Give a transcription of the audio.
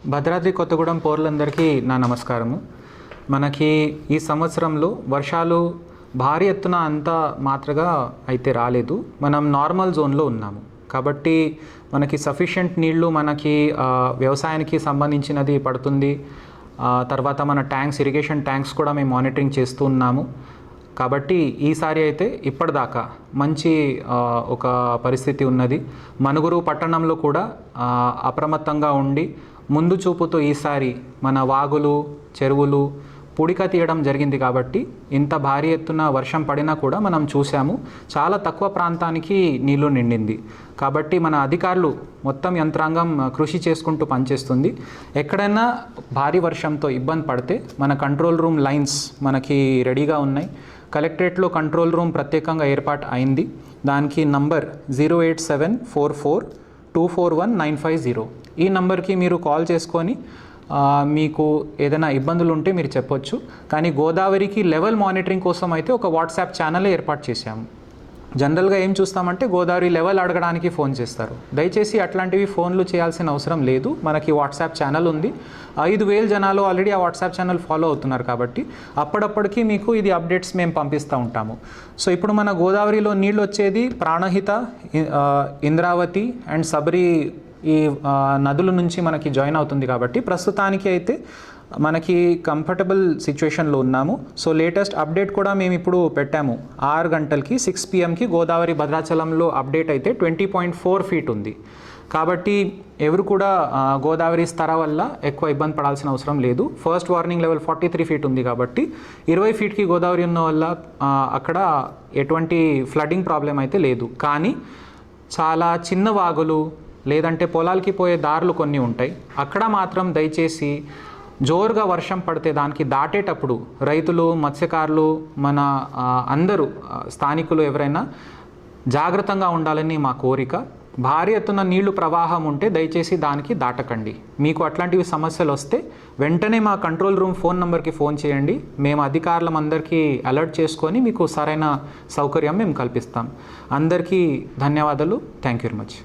భద్రాద్రి కొత్తగూడెం పౌరులందరికీ నా నమస్కారము. మనకి ఈ సంవత్సరంలో వర్షాలు భారీ ఎత్తున అంత మాత్రగా అయితే రాలేదు. మనం నార్మల్ జోన్లో ఉన్నాము కాబట్టి మనకి సఫిషియెంట్ నీళ్లు మనకి వ్యవసాయానికి సంబంధించినది పడుతుంది. తర్వాత మన ట్యాంక్స్, ఇరిగేషన్ ట్యాంక్స్ కూడా మేము మానిటరింగ్ చేస్తూ ఉన్నాము. కాబట్టి ఈసారి అయితే ఇప్పటిదాకా మంచి ఒక పరిస్థితి ఉన్నది. మనుగురు పట్టణంలో కూడా అప్రమత్తంగా ఉండి ముందు చూపుతో ఈసారి మన వాగులు, చెరువులు పూడిక తీయడం జరిగింది. కాబట్టి ఇంత భారీ ఎత్తున వర్షం పడినా కూడా మనం చూసాము చాలా తక్కువ ప్రాంతానికి నీళ్లు నిండింది. కాబట్టి మన అధికారులు మొత్తం యంత్రాంగం కృషి చేసుకుంటూ పనిచేస్తుంది. ఎక్కడైనా భారీ వర్షంతో ఇబ్బంది పడితే మన కంట్రోల్ రూమ్ లైన్స్ మనకి రెడీగా ఉన్నాయి. కలెక్టరేట్లో కంట్రోల్ రూమ్ ప్రత్యేకంగా ఏర్పాటు అయింది. దానికి నంబర్ 08744241950. ఈ నంబర్కి మీరు కాల్ చేసుకొని మీకు ఏదైనా ఇబ్బందులు ఉంటే మీరు చెప్పొచ్చు. కానీ గోదావరికి లెవెల్ మానిటరింగ్ కోసం అయితే ఒక వాట్సాప్ ఛానల్ ఏర్పాటు చేశాము. జనరల్గా ఏం చూస్తామంటే గోదావరి లెవెల్ అడగడానికి ఫోన్ చేస్తారు. దయచేసి అట్లాంటివి ఫోన్లు చేయాల్సిన అవసరం లేదు. మనకి వాట్సాప్ ఛానల్ ఉంది. 5,000 జనాలు ఆల్రెడీ ఆ వాట్సాప్ ఛానల్ ఫాలో అవుతున్నారు. కాబట్టి అప్పటికి మీకు ఇది అప్డేట్స్ మేము పంపిస్తూ ఉంటాము. సో ఇప్పుడు మన గోదావరిలో నీళ్ళు వచ్చేది ప్రాణహిత, ఇంద్రావతి అండ్ సబరి ఈ నదుల నుంచి మనకి జాయిన్ అవుతుంది. కాబట్టి ప్రస్తుతానికి అయితే మనకి కంఫర్టబుల్ సిచ్యువేషన్లో ఉన్నాము. సో లేటెస్ట్ అప్డేట్ కూడా మేము ఇప్పుడు పెట్టాము. 6 గంటలకి 6 PM గోదావరి భద్రాచలంలో అప్డేట్ అయితే 20.4 feet ఉంది. కాబట్టి ఎవరు కూడా గోదావరి స్తర వల్ల ఎక్కువ ఇబ్బంది పడాల్సిన అవసరం లేదు. ఫస్ట్ వార్నింగ్ లెవెల్ 43 feet ఉంది. కాబట్టి 20 feet గోదావరి ఉన్న వల్ల అక్కడ ఎటువంటి ఫ్లడ్డింగ్ ప్రాబ్లం అయితే లేదు. కానీ చాలా చిన్న వాగులు లేదంటే పొలాలకి పోయే దారులు కొన్ని ఉంటాయి. అక్కడ మాత్రం దయచేసి జోరుగా వర్షం పడితే దానికి దాటేటప్పుడు రైతులు, మత్స్యకారులు, మన అందరూ స్థానికులు ఎవరైనా జాగ్రత్తగా ఉండాలని మా కోరిక. భారీ ఎత్తున నీళ్లు ప్రవాహం ఉంటే దయచేసి దానికి దాటకండి. మీకు అట్లాంటివి సమస్యలు వస్తే వెంటనే మా కంట్రోల్ రూమ్ ఫోన్ నెంబర్కి ఫోన్ చేయండి. మేము అధికారులందరికీ అలర్ట్ చేసుకొని మీకు సరైన సౌకర్యం మేము కల్పిస్తాం. అందరికీ ధన్యవాదాలు. Thank you very much.